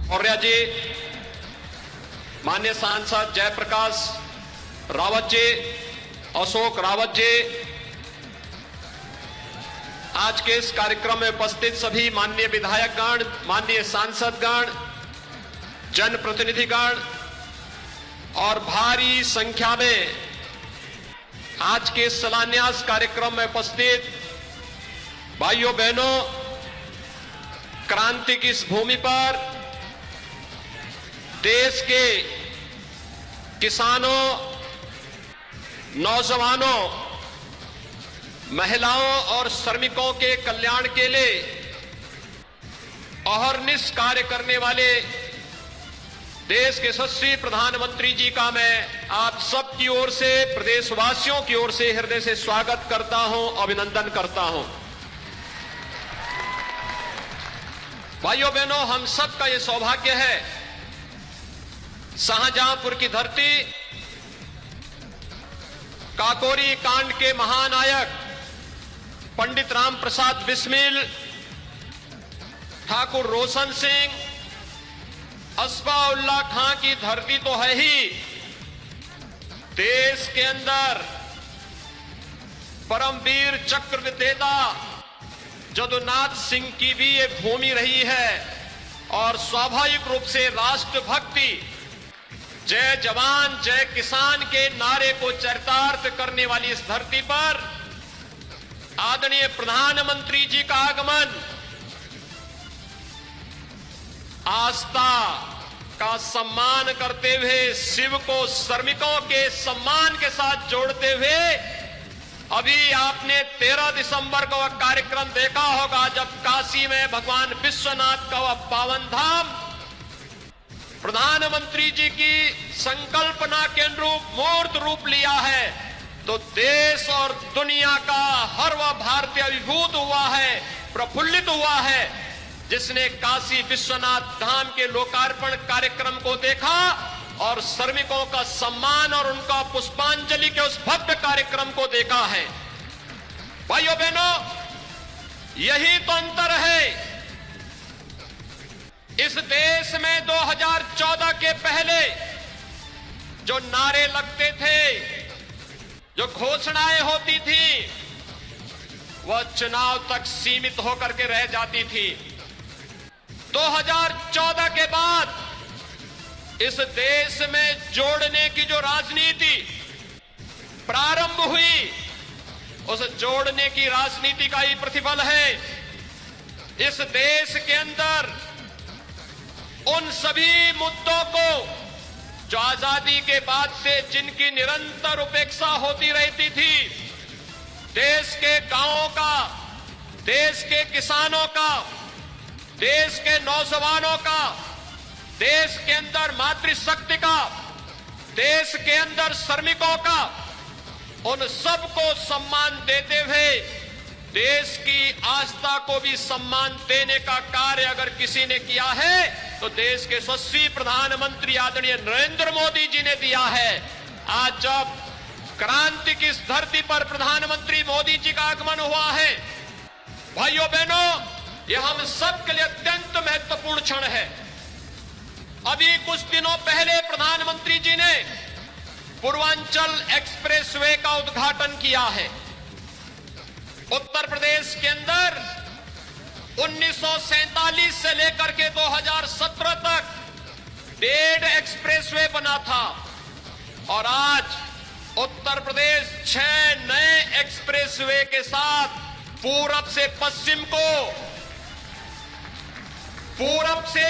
मौर्य जी, माननीय सांसद जयप्रकाश रावत जी, अशोक रावत जी, आज के इस कार्यक्रम में उपस्थित सभी माननीय विधायकगण, माननीय सांसदगण, जनप्रतिनिधिगण और भारी संख्या में आज के शिलान्यास कार्यक्रम में उपस्थित भाइयों बहनों, क्रांति की इस भूमि पर देश के किसानों, नौजवानों, महिलाओं और श्रमिकों के कल्याण के लिए अहर्निश कार्य करने वाले देश के यशस्वी प्रधानमंत्री जी का मैं आप सबकी ओर से, प्रदेशवासियों की ओर से हृदय से स्वागत करता हूं, अभिनंदन करता हूं। भाइयों बहनों, हम सबका यह सौभाग्य है, शाहजहांपुर की धरती काकोरी कांड के महानायक पंडित राम प्रसाद बिस्मिल, ठाकुर रोशन सिंह, असफाउल्लाह खां की धरती तो है ही, देश के अंदर परमवीर चक्र विजेता जदुनाथ सिंह की भी ये भूमि रही है और स्वाभाविक रूप से राष्ट्रभक्ति, जय जवान जय किसान के नारे को चरितार्थ करने वाली इस धरती पर आदरणीय प्रधानमंत्री जी का आगमन आस्था का सम्मान करते हुए, शिव को श्रमिकों के सम्मान के साथ जोड़ते हुए, अभी आपने 13 दिसंबर को वह कार्यक्रम देखा होगा जब काशी में भगवान विश्वनाथ का वह पावन धाम प्रधानमंत्री जी की संकल्पना के अनुरूप मूर्त रूप लिया है, तो देश और दुनिया का हर वह भारतीय अभिभूत हुआ है, प्रफुल्लित हुआ है, जिसने काशी विश्वनाथ धाम के लोकार्पण कार्यक्रम को देखा और श्रमिकों का सम्मान और उनका पुष्पांजलि के उस भव्य कार्यक्रम को देखा है। भाइयों बहनों, यही तो अंतर है। इस देश में 2014 के पहले जो नारे लगते थे, जो घोषणाएं होती थी, वह चुनाव तक सीमित होकर के रह जाती थी। 2014 के बाद इस देश में जोड़ने की जो राजनीति प्रारंभ हुई, उस जोड़ने की राजनीति का ही प्रतिफल है। इस देश के अंदर उन सभी मुद्दों को जो आजादी के बाद से जिनकी निरंतर उपेक्षा होती रहती थी, देश के गांवों का, देश के किसानों का, देश के नौजवानों का, देश के अंदर मातृशक्ति का, देश के अंदर श्रमिकों का, उन सबको सम्मान देते हुए देश की आस्था को भी सम्मान देने का कार्य अगर किसी ने किया है तो देश के यशस्वी प्रधानमंत्री आदरणीय नरेंद्र मोदी जी ने दिया है। आज जब क्रांति की इस धरती पर प्रधानमंत्री मोदी जी का आगमन हुआ है, भाइयों बहनों, यह हम सब के लिए अत्यंत महत्वपूर्ण क्षण है। अभी कुछ दिनों पहले प्रधानमंत्री जी ने पूर्वांचल एक्सप्रेसवे का उद्घाटन किया है। उत्तर प्रदेश के अंदर 1947 से लेकर के 2017 तक 1.5 एक्सप्रेसवे बना था और आज उत्तर प्रदेश 6 नए एक्सप्रेसवे के साथ पूरब से पश्चिम को, पूरब से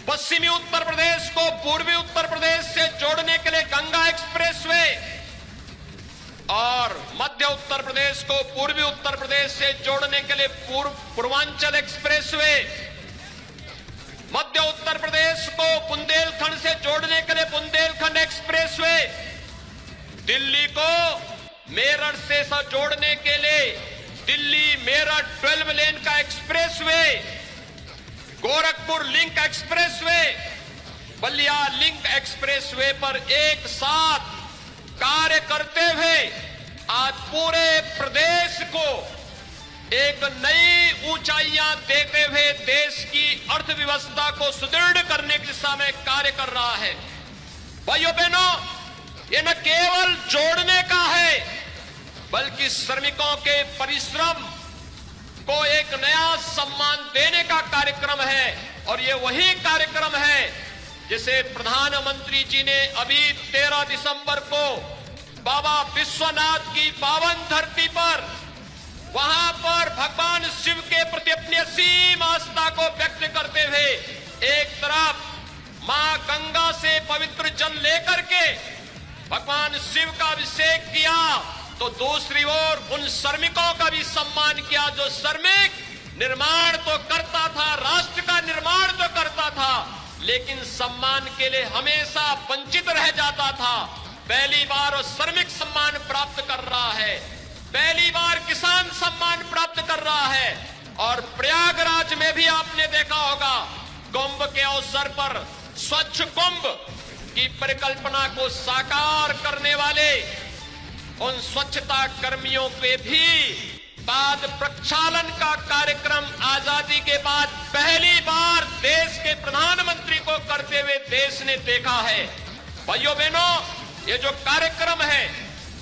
पश्चिमी उत्तर प्रदेश को पूर्वी उत्तर प्रदेश से जोड़ने के लिए गंगा एक्सप्रेसवे और मध्य उत्तर प्रदेश को पूर्वी उत्तर प्रदेश से जोड़ने के लिए पूर्वांचल एक्सप्रेसवे, मध्य उत्तर प्रदेश को बुंदेलखंड से जोड़ने के लिए बुंदेलखंड एक्सप्रेसवे, दिल्ली को मेरठ से जोड़ने के लिए दिल्ली मेरठ 12 लेन का expressway, Gorakhpur link expressway, Ballia link expressway पर एक साथ कार्य करते हुए आज पूरे प्रदेश को एक नई ऊंचाइयां देते हुए देश की अर्थव्यवस्था को सुदृढ़ करने की दिशा में कार्य कर रहा है। भाइयों बहनों, ये न केवल जोड़ने का है बल्कि श्रमिकों के परिश्रम को एक नया सम्मान देने का कार्यक्रम है। और ये वही कार्यक्रम है जिसे प्रधानमंत्री जी ने अभी 13 दिसंबर को बाबा विश्वनाथ की पावन धरती पर, वहां पर भगवान शिव के प्रति अपनी असीम आस्था को व्यक्त करते हुए एक तरफ मां गंगा से पवित्र जल लेकर के भगवान शिव का अभिषेक किया, तो दूसरी ओर उन श्रमिकों का भी सम्मान किया जो श्रमिक निर्माण तो करता था, राष्ट्र का निर्माण तो करता था, लेकिन सम्मान के लिए हमेशा वंचित रह जाता था। पहली बार वो श्रमिक सम्मान प्राप्त कर रहा है, पहली बार किसान सम्मान प्राप्त कर रहा है। और प्रयागराज में भी आपने देखा होगा, कुंभ के अवसर पर स्वच्छ कुंभ की परिकल्पना को साकार करने वाले उन स्वच्छता कर्मियों के भी बाद प्रक्षालन का कार्यक्रम आजादी के बाद पहली बार देश के प्रधानमंत्री को करते हुए देश ने देखा है। भाइयों बहनों, ये जो कार्यक्रम है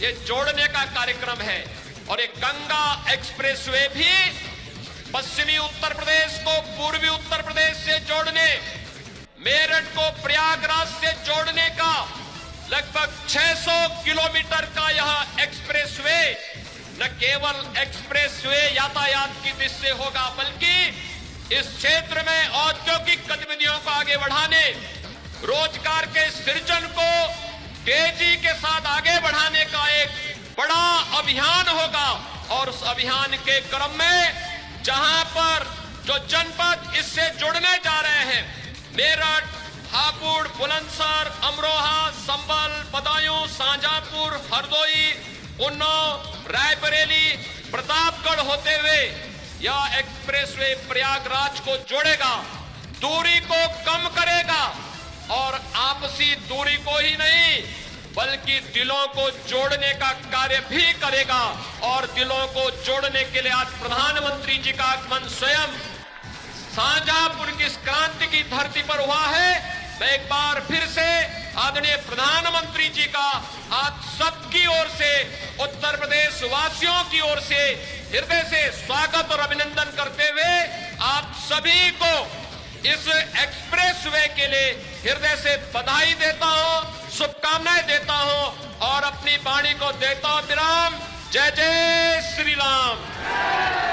ये जोड़ने का कार्यक्रम है। और एक गंगा एक्सप्रेसवे भी पश्चिमी उत्तर प्रदेश को पूर्वी उत्तर प्रदेश से जोड़ने, मेरठ को प्रयागराज से जोड़ने का लगभग 600 किलोमीटर का यह एक्सप्रेसवे न केवल एक्सप्रेसवे यातायात की दृष्टि से होगा बल्कि इस क्षेत्र में औद्योगिक गतिविधियों को आगे बढ़ाने, रोजगार के सृजन को तेजी के साथ आगे बढ़ाने का एक बड़ा अभियान होगा। और उस अभियान के क्रम में जहां पर जो जनपद इससे जुड़ने जा रहे हैं, मेरठ, हापुड़, बुलंदशहर, अमरोहा, संभल, बदायूं, शाहजहांपुर, हरदोई, उन्नाव, रायबरेली, प्रतापगढ़ होते हुए यह एक्सप्रेसवे प्रयागराज को जोड़ेगा, दूरी को कम करेगा और आपसी दूरी को ही नहीं बल्कि दिलों को जोड़ने का कार्य भी करेगा। और दिलों को जोड़ने के लिए आज प्रधानमंत्री जी का आगमन स्वयं शाहजहांपुर की इस क्रांति की धरती पर हुआ है। मैं एक बार फिर से आदरणीय प्रधानमंत्री जी का आप सबकी ओर से, उत्तर प्रदेश वासियों की ओर से हृदय से स्वागत और अभिनंदन करते हुए आप सभी को इस एक्सप्रेसवे के लिए हृदय से बधाई देता हूं, शुभकामनाएं देता हूं और अपनी वाणी को देता हूं विराम। जय जय श्री राम।